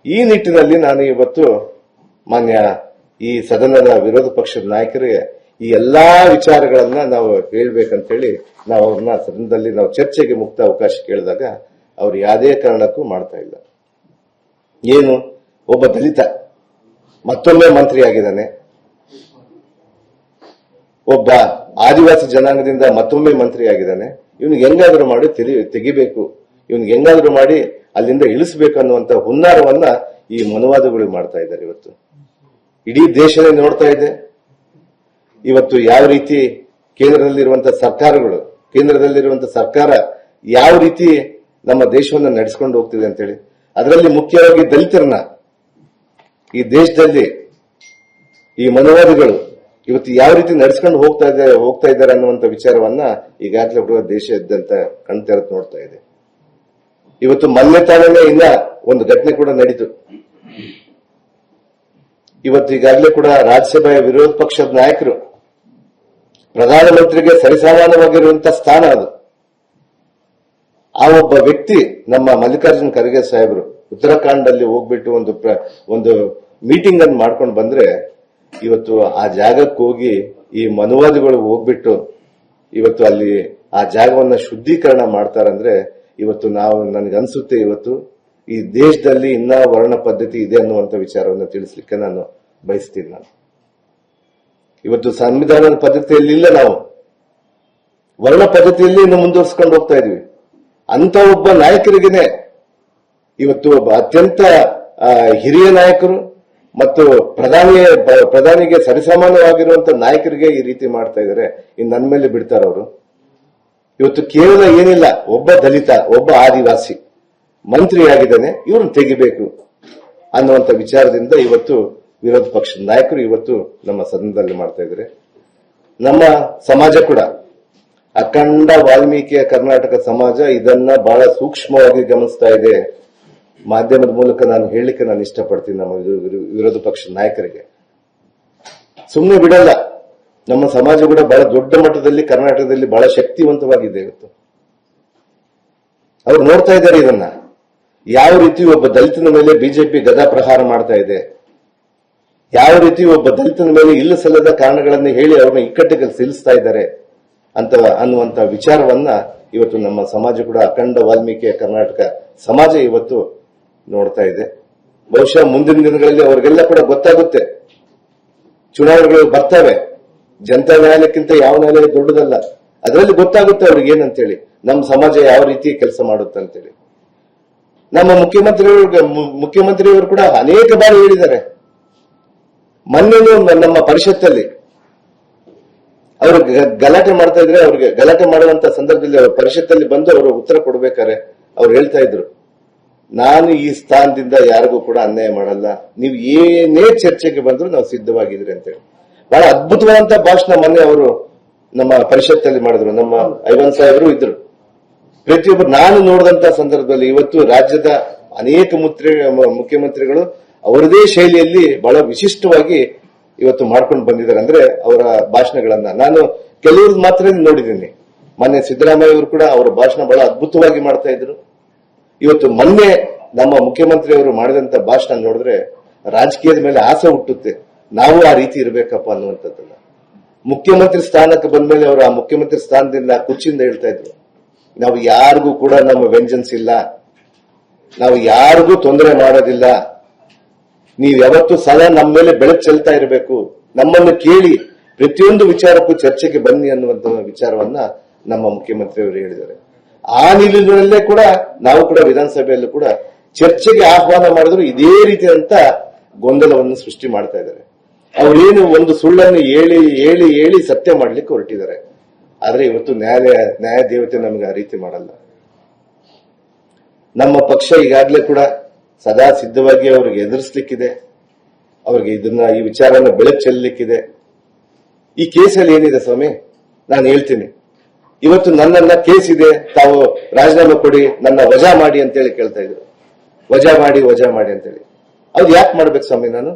ಈ ನಿಟ್ಟಿನಲ್ಲಿ ನಾನು ಇವತ್ತು ಮಾನ್ಯ ಈ ಸದನದ ವಿರೋಧ ಪಕ್ಷದ ನಾಯಕರಿಗೆ ಈ ಎಲ್ಲಾ ವಿಚಾರಗಳನ್ನ ನಾವು ಹೇಳ್ಬೇಕಂತೇಳಿ ನಾವು ಅವ್ರನ್ನ ಸದನದಲ್ಲಿ ನಾವು ಚರ್ಚೆಗೆ ಮುಕ್ತ ಅವಕಾಶ ಕೇಳಿದಾಗ ಅವ್ರು ಯಾವುದೇ ಕಾರಣಕ್ಕೂ ಮಾಡ್ತಾ ಇಲ್ಲ. ಏನು ಒಬ್ಬ ದಲಿತ ಮತ್ತೊಮ್ಮೆ ಮಂತ್ರಿ ಆಗಿದ್ದಾನೆ, ಒಬ್ಬ ಆದಿವಾಸಿ ಜನಾಂಗದಿಂದ ಮತ್ತೊಮ್ಮೆ ಮಂತ್ರಿ ಆಗಿದ್ದಾನೆ. ಇವನಿಗೆ ಹೆಂಗಾದ್ರೂ ಮಾಡಿ ತೆಗಿಬೇಕು, ಇವನಿಗೆ ಹೆಂಗಾದ್ರೂ ಮಾಡಿ ಅಲ್ಲಿಂದ ಇಳಿಸಬೇಕು ಅನ್ನುವಂತ ಹುನ್ನಾರವನ್ನ ಈ ಮನುವಾದಿಗಳು ಮಾಡ್ತಾ ಇದ್ದಾರೆ. ಇವತ್ತು ಇಡೀ ದೇಶನೇ ನೋಡ್ತಾ ಇದೆ ಇವತ್ತು ಯಾವ ರೀತಿ ಕೇಂದ್ರದಲ್ಲಿರುವಂತಹ ಸರ್ಕಾರ ಯಾವ ರೀತಿ ನಮ್ಮ ದೇಶವನ್ನು ನಡೆಸಿಕೊಂಡು ಹೋಗ್ತಿದೆ ಅಂತೇಳಿ. ಅದರಲ್ಲಿ ಮುಖ್ಯವಾಗಿ ದಲಿತರನ್ನ ಈ ದೇಶದಲ್ಲಿ ಈ ಮನುವಾದಿಗಳು ಇವತ್ತು ಯಾವ ರೀತಿ ನಡೆಸ್ಕೊಂಡು ಹೋಗ್ತಾ ಇದ್ದಾರೆ ಅನ್ನುವಂತ ವಿಚಾರವನ್ನ ಈಗಾಗಲೇ ದೇಶಾದ್ಯಂತ ಕಣ್ತೆರೆದು ನೋಡ್ತಾ ಇದೆ. ಇವತ್ತು ಮೊನ್ನೆ ತಾನೇ ಇನ್ನ ಒಂದು ಘಟನೆ ಕೂಡ ನಡೀತು. ಇವತ್ತು ಈಗಾಗಲೇ ಕೂಡ ರಾಜ್ಯಸಭೆಯ ವಿರೋಧ ಪಕ್ಷದ ನಾಯಕರು ಪ್ರಧಾನಮಂತ್ರಿಗೆ ಸರಿಸಮಾನವಾಗಿರುವಂತಹ ಸ್ಥಾನ ಅದು. ಆ ಒಬ್ಬ ವ್ಯಕ್ತಿ ನಮ್ಮ ಮಲ್ಲಿಕಾರ್ಜುನ್ ಖರ್ಗೆ ಸಾಹೇಬರು ಉತ್ತರಾಖಂಡದಲ್ಲಿ ಹೋಗ್ಬಿಟ್ಟು ಒಂದು ಮೀಟಿಂಗ್ ಅನ್ನು ಮಾಡ್ಕೊಂಡು ಬಂದ್ರೆ ಇವತ್ತು ಆ ಜಾಗಕ್ಕೆ ಹೋಗಿ ಈ ಮನುವಾದಿಗಳು ಹೋಗ್ಬಿಟ್ಟು ಇವತ್ತು ಅಲ್ಲಿ ಆ ಜಾಗವನ್ನ ಶುದ್ಧೀಕರಣ ಮಾಡ್ತಾರಂದ್ರೆ ಇವತ್ತು ನನಗನ್ಸುತ್ತೆ ಇವತ್ತು ಈ ದೇಶದಲ್ಲಿ ಇನ್ನ ವರ್ಣ ಪದ್ಧತಿ ಇದೆ ಅನ್ನುವಂತ ವಿಚಾರವನ್ನು ತಿಳಿಸ್ಲಿಕ್ಕೆ ನಾನು ಬಯಸ್ತೀನಿ. ನಾನು ಇವತ್ತು ಸಂವಿಧಾನದ ಪದ್ಧತಿಯಲ್ಲಿ ಇಲ್ಲ, ನಾವು ವರ್ಣ ಪದ್ಧತಿಯಲ್ಲಿ ಇನ್ನು ಮುಂದುವರಿಸಿಕೊಂಡು ಹೋಗ್ತಾ ಇದೀವಿ. ಅಂತ ಒಬ್ಬ ನಾಯಕರಿಗೇನೆ ಇವತ್ತು ಒಬ್ಬ ಅತ್ಯಂತ ಹಿರಿಯ ನಾಯಕರು ಮತ್ತು ಪ್ರಧಾನಿಗೆ ಸರಿಸಮಾನವಾಗಿರುವಂತಹ ನಾಯಕರಿಗೆ ಈ ರೀತಿ ಮಾಡ್ತಾ ಇದ್ದಾರೆ. ಇನ್ನು ನನ್ನ ಮೇಲೆ ಬಿಡ್ತಾರ ಅವರು. ಇವತ್ತು ಕೇವಲ ಏನಿಲ್ಲ, ಒಬ್ಬ ದಲಿತ, ಒಬ್ಬ ಆದಿವಾಸಿ ಮಂತ್ರಿ ಆಗಿದ್ದಾನೆ, ಇವ್ರನ್ನ ತೆಗಿಬೇಕು ಅನ್ನುವಂತ ವಿಚಾರದಿಂದ ಇವತ್ತು ವಿರೋಧ ಪಕ್ಷದ ನಾಯಕರು ಇವತ್ತು ನಮ್ಮ ಸದನದಲ್ಲಿ ಮಾಡ್ತಾ ಇದ್ದಾರೆ. ನಮ್ಮ ಸಮಾಜ ಕೂಡ ಅಖಂಡ ವಾಲ್ಮೀಕಿಯ ಕರ್ನಾಟಕ ಸಮಾಜ ಇದನ್ನ ಬಹಳ ಸೂಕ್ಷ್ಮವಾಗಿ ಗಮನಿಸ್ತಾ ಇದೆ. ಮಾಧ್ಯಮದ ಮೂಲಕ ನಾನು ಹೇಳಲಿಕ್ಕೆ ನಾನು ಇಷ್ಟಪಡ್ತೀನಿ ನಮ್ಮ ವಿರೋಧ ಪಕ್ಷದ ನಾಯಕರಿಗೆ. ಸುಮ್ಮನೆ ಬಿಡಲ್ಲ. ನಮ್ಮ ಸಮಾಜ ಕೂಡ ಬಹಳ ದೊಡ್ಡ ಮಟ್ಟದಲ್ಲಿ ಕರ್ನಾಟಕದಲ್ಲಿ ಬಹಳ ಶಕ್ತಿವಂತವಾಗಿದೆ. ಇವತ್ತು ಅವ್ರು ನೋಡ್ತಾ ಇದ್ದಾರೆ ಇದನ್ನ ಯಾವ ರೀತಿ ಒಬ್ಬ ದಲಿತನ ಮೇಲೆ ಬಿಜೆಪಿ ಗದಾ ಪ್ರಹಾರ ಮಾಡ್ತಾ ಇದೆ, ಯಾವ ರೀತಿ ಒಬ್ಬ ದಲಿತನ ಮೇಲೆ ಇಲ್ಲ ಸಲ್ಲದ ಕಾರಣಗಳನ್ನು ಹೇಳಿ ಅವ್ರನ್ನ ಇಕ್ಕಟ್ಟಿಗೆ ಸಿಲುಸ್ತಾ ಇದ್ದಾರೆ ಅನ್ನುವಂತ ವಿಚಾರವನ್ನ ಇವತ್ತು ನಮ್ಮ ಸಮಾಜ ಕೂಡ ಅಖಂಡ ವಾಲ್ಮೀಕಿಯ ಕರ್ನಾಟಕ ಸಮಾಜ ಇವತ್ತು ನೋಡ್ತಾ ಇದೆ. ಬಹುಶಃ ಮುಂದಿನ ದಿನಗಳಲ್ಲಿ ಅವ್ರಿಗೆಲ್ಲ ಕೂಡ ಗೊತ್ತಾಗುತ್ತೆ. ಚುನಾವಣೆಗಳು ಬರ್ತವೆ. ಜನತಾ ನ್ಯಾಯಾಲಯಕ್ಕಿಂತ ಯಾವ ನ್ಯಾಯಾಲಯ ದೊಡ್ಡದಲ್ಲ. ಅದರಲ್ಲಿ ಗೊತ್ತಾಗುತ್ತೆ ಅವ್ರಿಗೆ ಏನಂತೇಳಿ, ನಮ್ಮ ಸಮಾಜ ಯಾವ ರೀತಿ ಕೆಲಸ ಮಾಡುತ್ತೆ ಅಂತೇಳಿ. ನಮ್ಮ ಮುಖ್ಯಮಂತ್ರಿಯವರು ಕೂಡ ಅನೇಕ ಬಾರಿ ಹೇಳಿದ್ದಾರೆ. ಮೊನ್ನೆನೂ ನಮ್ಮ ಪರಿಷತ್ತಲ್ಲಿ ಅವರು ಗಲಾಟೆ ಮಾಡ್ತಾ ಇದ್ರೆ, ಅವ್ರಿಗೆ ಗಲಾಟೆ ಮಾಡುವಂತ ಸಂದರ್ಭದಲ್ಲಿ ಪರಿಷತ್ತಲ್ಲಿ ಬಂದು ಅವರು ಉತ್ತರ ಕೊಡ್ಬೇಕಾರೆ ಅವ್ರು ಹೇಳ್ತಾ ಇದ್ರು, ನಾನು ಈ ಸ್ಥಾನದಿಂದ ಯಾರಿಗೂ ಕೂಡ ಅನ್ಯಾಯ ಮಾಡಲ್ಲ, ನೀವು ಏನೇ ಚರ್ಚೆಗೆ ಬಂದ್ರು ನಾವು ಸಿದ್ಧವಾಗಿದ್ರಿ ಅಂತೇಳಿ ಬಹಳ ಅದ್ಭುತವಾದಂತಹ ಭಾಷಣ ಮೊನ್ನೆ ಅವರು ನಮ್ಮ ಪರಿಷತ್ತಲ್ಲಿ ಮಾಡಿದ್ರು. ನಮ್ಮ ಐವನ್ ಸಾಹೇಬರು ಇದ್ರು. ಪ್ರತಿಯೊಬ್ಬರು ನಾನು ನೋಡಿದಂತ ಸಂದರ್ಭದಲ್ಲಿ ಇವತ್ತು ರಾಜ್ಯದ ಅನೇಕ ಮುಖ್ಯಮಂತ್ರಿಗಳು ಅವರದೇ ಶೈಲಿಯಲ್ಲಿ ಬಹಳ ವಿಶಿಷ್ಟವಾಗಿ ಇವತ್ತು ಮಾಡ್ಕೊಂಡು ಬಂದಿದ್ದಾರೆ. ಅಂದ್ರೆ ಅವರ ಭಾಷಣಗಳನ್ನ ನಾನು ಕೆಲವ್ರದ್ದು ಮಾತ್ರ ನೋಡಿದ್ದೀನಿ. ಮೊನ್ನೆ ಸಿದ್ದರಾಮಯ್ಯ ಅವರು ಕೂಡ ಅವರ ಭಾಷಣ ಬಹಳ ಅದ್ಭುತವಾಗಿ ಮಾಡ್ತಾ ಇದ್ರು. ಇವತ್ತು ಮೊನ್ನೆ ನಮ್ಮ ಮುಖ್ಯಮಂತ್ರಿಯವರು ಮಾಡಿದಂತ ಭಾಷಣ ನೋಡಿದ್ರೆ ರಾಜಕೀಯದ ಮೇಲೆ ಆಸೆ ಹುಟ್ಟುತ್ತೆ, ನಾವು ಆ ರೀತಿ ಇರಬೇಕಪ್ಪ ಅನ್ನುವಂಥದ್ದನ್ನ. ಮುಖ್ಯಮಂತ್ರಿ ಸ್ಥಾನಕ್ಕೆ ಬಂದ್ಮೇಲೆ ಅವರು ಆ ಮುಖ್ಯಮಂತ್ರಿ ಸ್ಥಾನದಿಂದ ಕುರ್ಚಿಯಿಂದ ಹೇಳ್ತಾ ಇದ್ರು, ನಾವು ಯಾರಿಗೂ ಕೂಡ ನಮ್ಮ ವೆಂಜನ್ಸ್ ಇಲ್ಲ, ನಾವು ಯಾರಿಗೂ ತೊಂದರೆ ಮಾಡೋದಿಲ್ಲ, ನೀವು ಯಾವತ್ತೂ ಸದಾ ನಮ್ಮ ಮೇಲೆ ಬೆಳಕು ಚೆಲ್ತಾ ಇರಬೇಕು, ನಮ್ಮನ್ನು ಕೇಳಿ ಪ್ರತಿಯೊಂದು ವಿಚಾರಕ್ಕೂ ಚರ್ಚೆಗೆ ಬನ್ನಿ ಅನ್ನುವಂತ ವಿಚಾರವನ್ನ ನಮ್ಮ ಮುಖ್ಯಮಂತ್ರಿಯವರು ಹೇಳಿದ್ದಾರೆ. ಆ ನಿಟ್ಟಿನಲ್ಲೇ ಕೂಡ ನಾವು ಕೂಡ ವಿಧಾನಸಭೆಯಲ್ಲೂ ಕೂಡ ಚರ್ಚೆಗೆ ಆಹ್ವಾನ ಮಾಡಿದ್ರು ಇದೇ ರೀತಿಯಂತ ಗೊಂದಲವನ್ನು ಸೃಷ್ಟಿ ಮಾಡ್ತಾ ಇದ್ದಾರೆ. ಅವರೇನು ಒಂದು ಸುಳ್ಳನ್ನು ಹೇಳಿ ಸತ್ಯ ಮಾಡ್ಲಿಕ್ಕೆ ಹೊರಟಿದ್ದಾರೆ. ಆದ್ರೆ ಇವತ್ತು ನ್ಯಾಯ ದೇವತೆ ನಮಗೆ ಆ ರೀತಿ ಮಾಡಲ್ಲ. ನಮ್ಮ ಪಕ್ಷ ಈಗಾಗಲೇ ಕೂಡ ಸದಾ ಸಿದ್ಧವಾಗಿ ಅವ್ರಿಗೆ ಎದುರಿಸಲಿಕ್ಕಿದೆ, ಅವ್ರಿಗೆ ಈ ವಿಚಾರನ ಬೆಳಕು ಚೆಲ್ಲಲಿಕ್ಕಿದೆ. ಈ ಕೇಸಲ್ಲಿ ಏನಿದೆ ಸ್ವಾಮಿ, ನಾನು ಹೇಳ್ತೀನಿ, ಇವತ್ತು ನನ್ನನ್ನ ಕೇಸ್ ಇದೆ, ತಾವು ರಾಜೀನಾಮೆ ಕೊಡಿ, ನನ್ನ ವಜಾ ಮಾಡಿ ಅಂತೇಳಿ ಕೇಳ್ತಾ ಇದ್ರು. ವಜಾ ಮಾಡಿ ಅಂತೇಳಿ. ಅದು ಯಾಕೆ ಮಾಡ್ಬೇಕು ಸ್ವಾಮಿ? ನಾನು